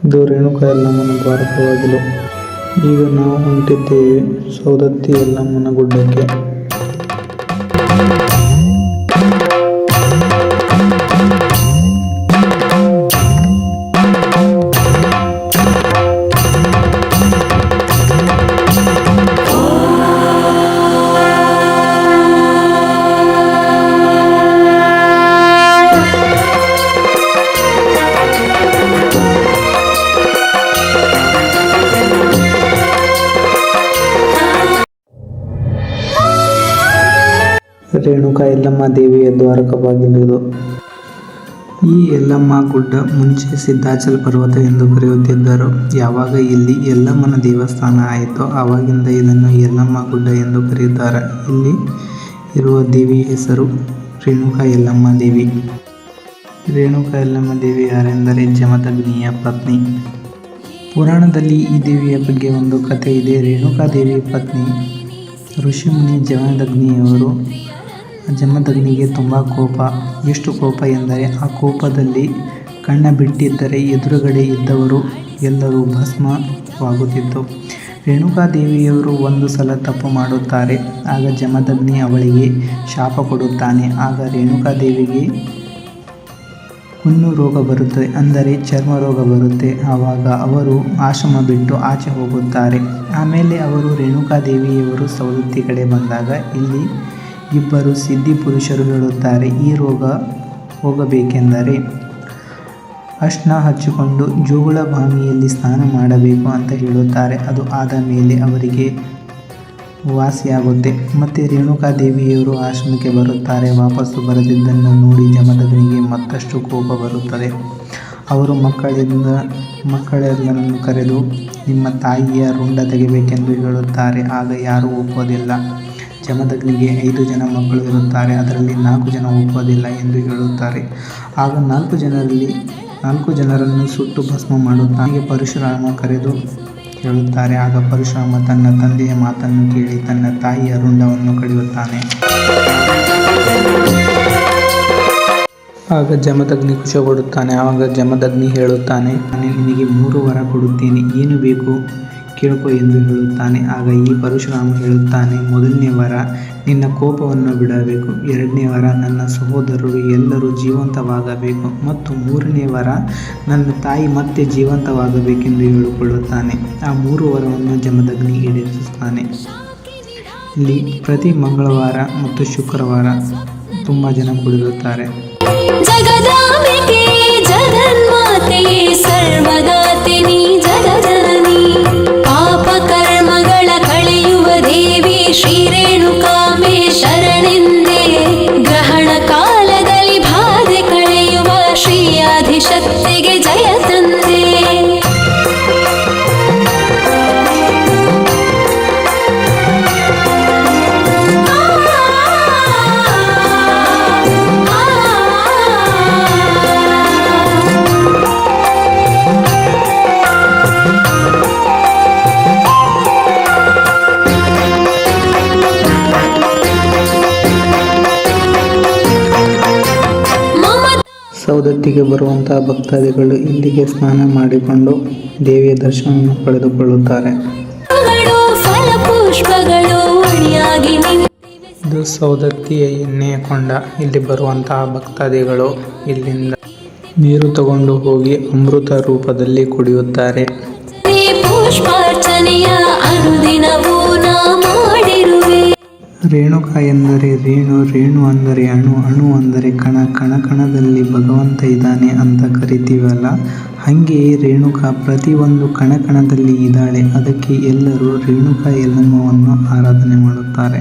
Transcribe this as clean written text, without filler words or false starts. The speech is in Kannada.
ಇದು ರೇಣುಕಾ ಯಲ್ಲಮ್ಮನ ದ್ವಾರಕವಾಗಲು. ಈಗ ನಾವು ಹೊಂಟಿದ್ದೇವೆ ಸೌದತ್ತಿ ಯಲ್ಲಮ್ಮನ ಗುಡ್ಡಕ್ಕೆ. ರೇಣುಕಾ ಯಲ್ಲಮ್ಮ ದೇವಿಯ ದ್ವಾರಕ ಬಾಗಿಲು ಇದು. ಈ ಯಲ್ಲಮ್ಮ ಗುಡ್ಡ ಮುಂಚೆ ಸಿದ್ಧಾಚಲ ಪರ್ವತ ಎಂದು ಕರೆಯುತ್ತಿದ್ದರು. ಯಾವಾಗ ಇಲ್ಲಿ ಯಲ್ಲಮ್ಮನ ದೇವಸ್ಥಾನ ಆಯಿತೋ ಆವಾಗಿಂದ ಇದನ್ನು ಯಲ್ಲಮ್ಮ ಗುಡ್ಡ ಎಂದು ಕರೆಯುತ್ತಾರೆ. ಇಲ್ಲಿ ಇರುವ ದೇವಿಯ ಹೆಸರು ರೇಣುಕಾ ಯಲ್ಲಮ್ಮ ದೇವಿ. ರೇಣುಕಾ ಯಲ್ಲಮ್ಮ ದೇವಿ ಯಾರೆಂದರೆ ಜಮದಗ್ನಿಯ ಪತ್ನಿ. ಪುರಾಣದಲ್ಲಿ ಈ ದೇವಿಯ ಬಗ್ಗೆ ಒಂದು ಕಥೆ ಇದೆ. ರೇಣುಕಾ ದೇವಿಯ ಪತ್ನಿ ಋಷಿಮುನಿ ಜಮದಗ್ನಿಯವರು. ಜಮದಗ್ನಿಗೆ ತುಂಬ ಕೋಪ. ಎಷ್ಟು ಕೋಪ ಎಂದರೆ ಆ ಕೋಪದಲ್ಲಿ ಕಣ್ಣ ಬಿಟ್ಟಿದ್ದರೆ ಎದುರುಗಡೆ ಇದ್ದವರು ಎಲ್ಲರೂ ಭಸ್ಮವಾಗುತ್ತಿತ್ತು. ರೇಣುಕಾದೇವಿಯವರು ಒಂದು ಸಲ ತಪ್ಪು ಮಾಡುತ್ತಾರೆ. ಆಗ ಜಮದಗ್ನಿ ಅವಳಿಗೆ ಶಾಪ ಕೊಡುತ್ತಾನೆ. ಆಗ ರೇಣುಕಾದೇವಿಗೆ ಹುಣ್ಣು ರೋಗ ಬರುತ್ತದೆ, ಅಂದರೆ ಚರ್ಮ ರೋಗ ಬರುತ್ತೆ. ಆವಾಗ ಅವರು ಆಶ್ರಮ ಬಿಟ್ಟು ಆಚೆ ಹೋಗುತ್ತಾರೆ. ಆಮೇಲೆ ಅವರು ರೇಣುಕಾದೇವಿಯವರು ಸೌದತ್ತಿ ಕಡೆ ಬಂದಾಗ ಇಲ್ಲಿ ಇಬ್ಬರು ಸಿದ್ಧಿ ಪುರುಷರು ಹೇಳುತ್ತಾರೆ, ಈ ರೋಗ ಹೋಗಬೇಕೆಂದರೆ ಅರ್ಶಿನ ಹಚ್ಚಿಕೊಂಡು ಜೋಗುಳ ಬಾವಿಯಲ್ಲಿ ಸ್ನಾನ ಮಾಡಬೇಕು ಅಂತ ಹೇಳುತ್ತಾರೆ. ಅದು ಆದ ಮೇಲೆ ಅವರಿಗೆ ವಾಸಿಯಾಗುತ್ತೆ. ಮತ್ತು ರೇಣುಕಾದೇವಿಯವರು ಆಶ್ರಮಕ್ಕೆ ಬರುತ್ತಾರೆ. ವಾಪಸ್ಸು ಬರದಿದ್ದನ್ನು ನೋಡಿ ಜಮದಗ್ನಿಗೆ ಮತ್ತಷ್ಟು ಕೋಪ ಬರುತ್ತದೆ. ಅವರು ಮಕ್ಕಳೆಲ್ಲರನ್ನು ಕರೆದು ನಿಮ್ಮ ತಾಯಿಯ ರುಂಡ ತೆಗೆಯಬೇಕೆಂದು ಹೇಳುತ್ತಾರೆ. ಆಗ ಯಾರೂ ಒಪ್ಪೋದಿಲ್ಲ. ಜಮದಗ್ನಿಗೆ 5 ಜನ ಮಕ್ಕಳು ಇರುತ್ತಾರೆ, ಅದರಲ್ಲಿ 4 ಜನ ಒಪ್ಪೋದಿಲ್ಲ ಎಂದು ಹೇಳುತ್ತಾರೆ. ಆಗ 4 ಜನರನ್ನು ಸುಟ್ಟು ಭಸ್ಮ ಮಾಡುತ್ತಾನೆ. ಪರಶುರಾಮ ಕರೆದು ಹೇಳುತ್ತಾರೆ. ಆಗ ಪರಶುರಾಮ ತನ್ನ ತಂದೆಯ ಮಾತನ್ನು ಕೇಳಿ ತನ್ನ ತಾಯಿಯ ರುಂಡವನ್ನು ಕಡಿಯುತ್ತಾನೆ. ಆಗ ಜಮದಗ್ನಿ ಖುಷಿಪಡುತ್ತಾನೆ. ಆವಾಗ ಜಮದಗ್ನಿ ಹೇಳುತ್ತಾನೆ, ನಾನು ನಿನಗೆ 3 ವರ ಕೊಡುತ್ತೇನೆ, ಏನು ಬೇಕು ಕೇಳ್ಕೊ ಎಂದು ಹೇಳುತ್ತಾನೆ. ಆಗ ಈ ಪರಶುರಾಮ ಹೇಳುತ್ತಾನೆ, ಮೊದಲನೇ ವರ ನಿನ್ನ ಕೋಪವನ್ನು ಬಿಡಬೇಕು, 2ನೇ ವರ ನನ್ನ ಸಹೋದರರು ಎಲ್ಲರೂ ಜೀವಂತವಾಗಬೇಕು, ಮತ್ತು 3ನೇ ವರ ನನ್ನ ತಾಯಿ ಮತ್ತೆ ಜೀವಂತವಾಗಬೇಕೆಂದು ಹೇಳಿಕೊಳ್ಳುತ್ತಾನೆ. ಆ 3 ವರವನ್ನು ಜಮದಗ್ನಿ ಈಡೇರಿಸುತ್ತಾನೆ. ಇಲ್ಲಿ ಪ್ರತಿ ಮಂಗಳವಾರ ಮತ್ತು ಶುಕ್ರವಾರ ತುಂಬ ಜನ ಕುಡಿಯುತ್ತಾರೆ. ಜಗದಾಂಬಿಕೆ ಜಗನ್ಮಾತೆ ಸರ್ವದಾತಿನಿ ಜಗಜನನಿ ಪಾಪ ಕರ್ಮಗಳ ಕಳೆಯುವ ದೇವಿ ಶ್ರೀ ರೇಣುಕಾಂಬೆ ಶರಣೆಂದೇ ಗ್ರಹಣ ಕಾಲದಲ್ಲಿ ಬಾಧೆ ಕಳೆಯುವ ಶ್ರೀ ಆದಿಶಕ್ತಿಗೆ ಜಯ ತಂದೆ. ಸೌದತ್ತಿಗೆ ಬರುವಂತಹ ಭಕ್ತಾದಿಗಳು ಇಲ್ಲಿಗೆ ಸ್ನಾನ ಮಾಡಿಕೊಂಡು ದೇವಿಯ ದರ್ಶನವನ್ನು ಪಡೆದುಕೊಳ್ಳುತ್ತಾರೆ. ಇದು ಸೌದತ್ತಿಯ ಎಣ್ಣೆಯ ಕೊಂಡ. ಇಲ್ಲಿ ಬರುವಂತಹ ಭಕ್ತಾದಿಗಳು ಇಲ್ಲಿಂದ ನೀರು ತಗೊಂಡು ಹೋಗಿ ಅಮೃತ ರೂಪದಲ್ಲಿ ಕುಡಿಯುತ್ತಾರೆ. ರೇಣುಕಾ ಎಂದರೆ ರೇಣು, ರೇಣು ಅಂದರೆ ಅಣು, ಅಣು ಅಂದರೆ ಕಣ, ಕಣದಲ್ಲಿ ಭಗವಂತ ಇದ್ದಾನೆ ಅಂತ ಕರಿತೀವಲ್ಲ, ಹಾಗೆಯೇ ರೇಣುಕಾ ಪ್ರತಿಯೊಂದು ಕಣದಲ್ಲಿ ಇದ್ದಾಳೆ. ಅದಕ್ಕೆ ಎಲ್ಲರೂ ರೇಣುಕಾ ಯಲ್ಲಮ್ಮವನ್ನು ಆರಾಧನೆ ಮಾಡುತ್ತಾರೆ.